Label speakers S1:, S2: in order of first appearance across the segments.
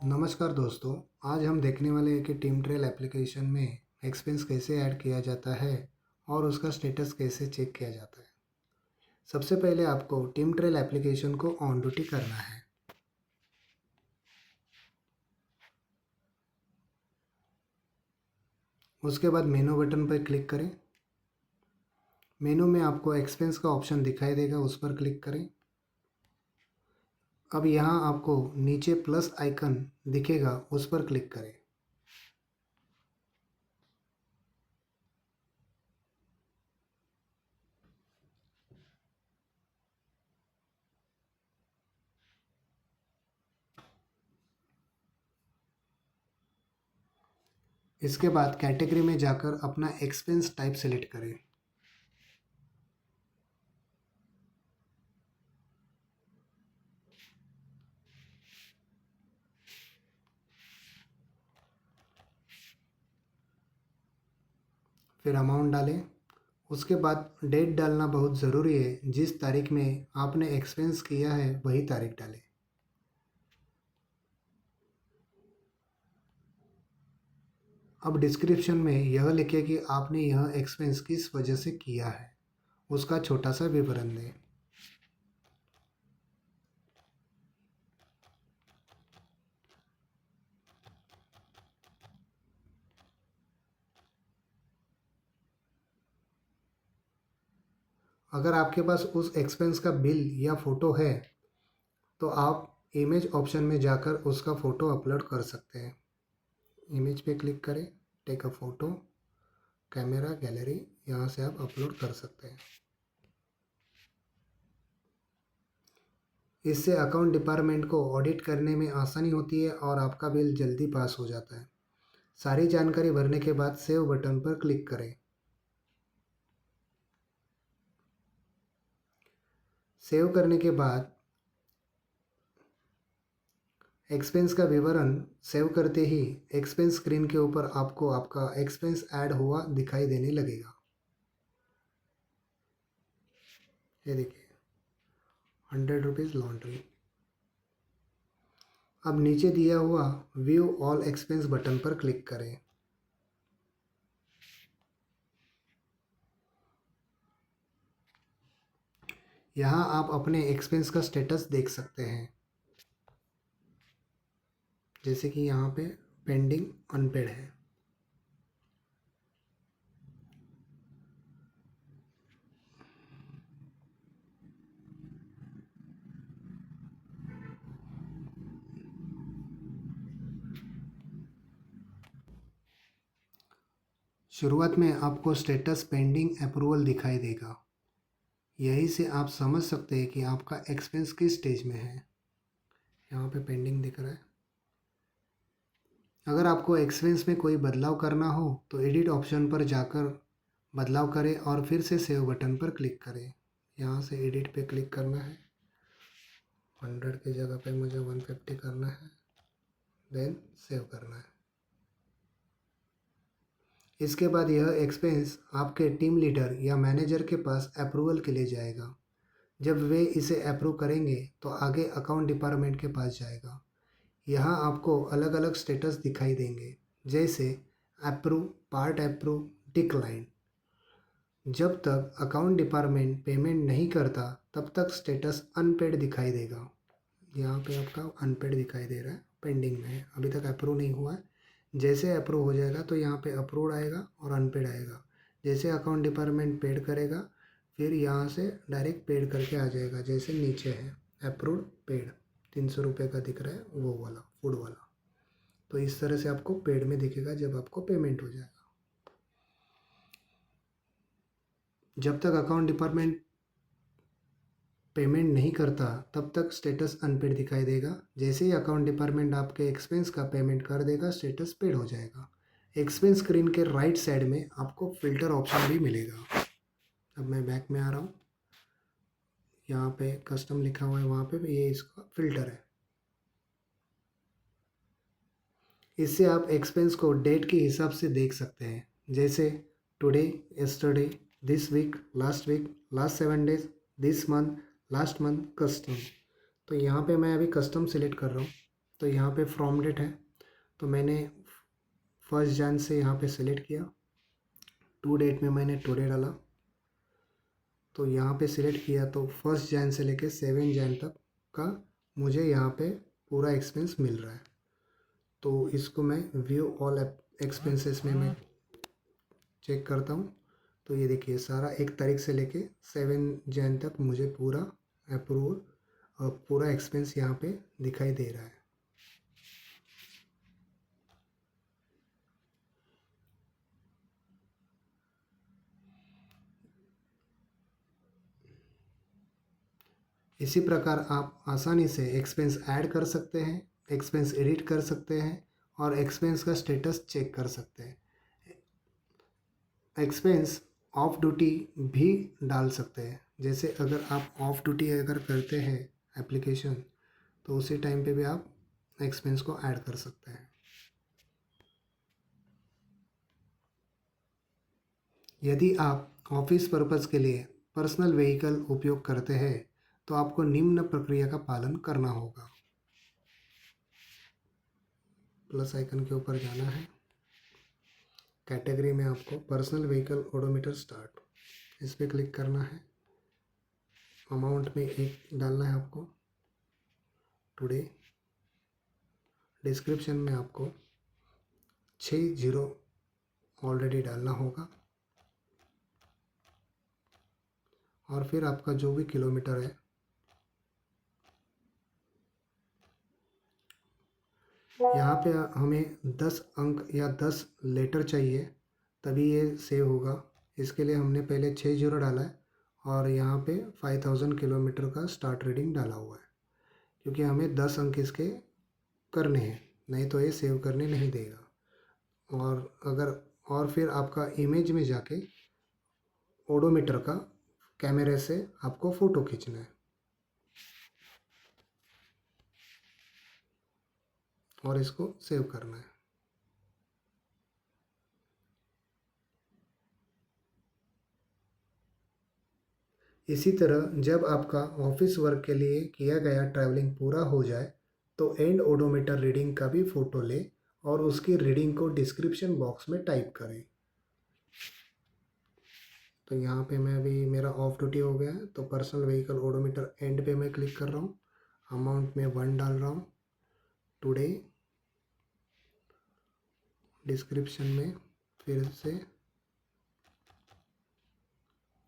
S1: नमस्कार दोस्तों। आज हम देखने वाले हैं कि टीम ट्रेल एप्लीकेशन में एक्सपेंस कैसे ऐड किया जाता है और उसका स्टेटस कैसे चेक किया जाता है। सबसे पहले आपको टीम ट्रेल एप्लीकेशन को ऑन ड्यूटी करना है। उसके बाद मेनू बटन पर क्लिक करें। मेनू में आपको एक्सपेंस का ऑप्शन दिखाई देगा, उस पर क्लिक करें। अब यहाँ आपको नीचे प्लस आइकन दिखेगा, उस पर क्लिक करें। इसके बाद कैटेगरी में जाकर अपना एक्सपेंस टाइप सेलेक्ट करें। फिर अमाउंट डालें। उसके बाद डेट डालना बहुत ज़रूरी है। जिस तारीख में आपने एक्सपेंस किया है वही तारीख डालें। अब डिस्क्रिप्शन में यह लिखें कि आपने यह एक्सपेंस किस वजह से किया है, उसका छोटा सा विवरण दें। अगर आपके पास उस एक्सपेंस का बिल या फ़ोटो है तो आप इमेज ऑप्शन में जाकर उसका फ़ोटो अपलोड कर सकते हैं। इमेज पे क्लिक करें, take a photo, camera gallery, यहाँ से आप अपलोड कर सकते हैं। इससे अकाउंट डिपार्टमेंट को ऑडिट करने में आसानी होती है और आपका बिल जल्दी पास हो जाता है। सारी जानकारी भरने के बाद सेव बटन पर क्लिक करें। सेव करने के बाद एक्सपेंस का विवरण सेव करते ही एक्सपेंस स्क्रीन के ऊपर आपको आपका एक्सपेंस ऐड हुआ दिखाई देने लगेगा। ये देखिए, 100 रुपीज़ लॉन्ड्री। अब नीचे दिया हुआ व्यू ऑल एक्सपेंस बटन पर क्लिक करें। यहाँ आप अपने एक्सपेंस का स्टेटस देख सकते हैं, जैसे कि यहाँ पे पेंडिंग अनपेड है। शुरुआत में आपको स्टेटस पेंडिंग अप्रूवल दिखाई देगा। यही से आप समझ सकते हैं कि आपका एक्सपेंस किस स्टेज में है। यहाँ पे पेंडिंग दिख रहा है। अगर आपको एक्सपेंस में कोई बदलाव करना हो तो एडिट ऑप्शन पर जाकर बदलाव करें और फिर से सेव बटन पर क्लिक करें। यहाँ से एडिट पे क्लिक करना है। 100 की जगह पे मुझे 150 करना है, देन सेव करना है। इसके बाद यह एक्सपेंस आपके टीम लीडर या मैनेजर के पास अप्रूवल के लिए जाएगा। जब वे इसे अप्रूव करेंगे तो आगे अकाउंट डिपार्टमेंट के पास जाएगा। यहाँ आपको अलग अलग स्टेटस दिखाई देंगे, जैसे अप्रूव, पार्ट अप्रूव, डिक्लाइन। जब तक अकाउंट डिपार्टमेंट पेमेंट नहीं करता तब तक स्टेटस अनपेड दिखाई देगा। यहाँ पे आपका अनपेड दिखाई दे रहा है, पेंडिंग में है, अभी तक अप्रूव नहीं हुआ है। जैसे अप्रूव हो जाएगा तो यहाँ पे अप्रूव्ड आएगा और अनपेड आएगा। जैसे अकाउंट डिपार्टमेंट पेड करेगा फिर यहाँ से डायरेक्ट पेड करके आ जाएगा। जैसे नीचे है अप्रूव्ड पेड, 300 रुपये का दिख रहा है, वो वाला फूड वाला। तो इस तरह से आपको पेड में दिखेगा जब आपको पेमेंट हो जाएगा। जब तक अकाउंट डिपार्टमेंट पेमेंट नहीं करता तब तक स्टेटस अनपेड दिखाई देगा। जैसे ही अकाउंट डिपार्टमेंट आपके एक्सपेंस का पेमेंट कर देगा, स्टेटस पेड हो जाएगा। एक्सपेंस स्क्रीन के राइट साइड में आपको फ़िल्टर ऑप्शन भी मिलेगा। अब मैं बैक में आ रहा हूँ। यहाँ पे कस्टम लिखा हुआ है, वहाँ पे भी ये इसका फ़िल्टर है। इससे आप एक्सपेंस को डेट के हिसाब से देख सकते हैं, जैसे today, yesterday, this week, last 7 days, this month, last month, custom. तो यहाँ पे मैं अभी कस्टम सिलेक्ट कर रहा हूँ। तो यहाँ पे फ्रॉम डेट है, तो मैंने 1 जन से यहाँ पे सिलेक्ट किया। टू डेट में मैंने टुडे डाला, तो यहाँ पे सिलेक्ट किया तो 1 जन से लेके 7 जन तक का मुझे यहाँ पे पूरा एक्सपेंस मिल रहा है। तो इसको मैं व्यू ऑल एक्सपेंसेस में मैं चेक करता हूँ। तो ये देखिए सारा 1 तारीख से लेके 7 जन तक मुझे पूरा अप्रूवल और पूरा एक्सपेंस यहाँ पे दिखाई दे रहा है। इसी प्रकार आप आसानी से एक्सपेंस ऐड कर सकते हैं, एक्सपेंस एडिट कर सकते हैं और एक्सपेंस का स्टेटस चेक कर सकते हैं। एक्सपेंस ऑफ ड्यूटी भी डाल सकते हैं। जैसे अगर आप ऑफ ड्यूटी अगर करते हैं एप्लीकेशन, तो उसी टाइम पे भी आप एक्सपेंस को ऐड कर सकते हैं। यदि आप ऑफिस पर्पज़ के लिए पर्सनल व्हीकल उपयोग करते हैं तो आपको निम्न प्रक्रिया का पालन करना होगा। प्लस आइकन के ऊपर जाना है, कैटेगरी में आपको पर्सनल व्हीकल ओडोमीटर स्टार्ट, इस पर क्लिक करना है। अमाउंट में 1 डालना है आपको टुडे। डिस्क्रिप्शन में आपको 6 जीरो ऑलरेडी डालना होगा और फिर आपका जो भी किलोमीटर है, यहाँ पे हमें 10 अंक या 10 लेटर चाहिए तभी ये सेव होगा। इसके लिए हमने पहले 6 जीरो डाला है और यहाँ पे 5000 किलोमीटर का स्टार्ट रीडिंग डाला हुआ है, क्योंकि हमें 10 अंक इसके करने हैं, नहीं तो ये सेव करने नहीं देगा। और फिर आपका इमेज में जाके ओडोमीटर का कैमरे से आपको फ़ोटो खींचना है और इसको सेव करना है। इसी तरह जब आपका ऑफिस वर्क के लिए किया गया ट्रैवलिंग पूरा हो जाए तो एंड ओडोमीटर रीडिंग का भी फ़ोटो ले और उसकी रीडिंग को डिस्क्रिप्शन बॉक्स में टाइप करें। तो यहाँ पे मैं अभी मेरा ऑफ ड्यूटी हो गया है, तो पर्सनल व्हीकल ओडोमीटर एंड पे मैं क्लिक कर रहा हूँ। अमाउंट में 1 डाल रहा हूँ टुडे। डिस्क्रिप्शन में फिर से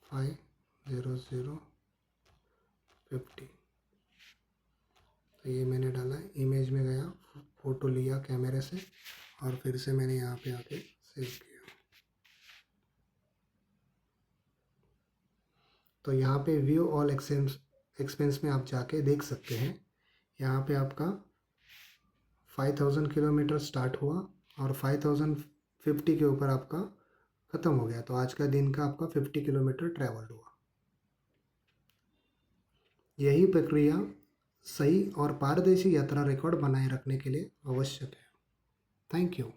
S1: 50050, तो ये मैंने डाला है। इमेज में गया, फ़ोटो लिया कैमरे से और फिर से मैंने यहाँ पे आके सेव किया। तो यहाँ पे व्यू ऑल एक्सपेंस में आप जाके देख सकते हैं। यहाँ पे आपका 5000 किलोमीटर स्टार्ट हुआ और 5050 के ऊपर आपका ख़त्म हो गया। तो आज का दिन का आपका 50 किलोमीटर ट्रैवल्ड हुआ। यही प्रक्रिया सही और पारदर्शी यात्रा रिकॉर्ड बनाए रखने के लिए आवश्यक है। Thank you.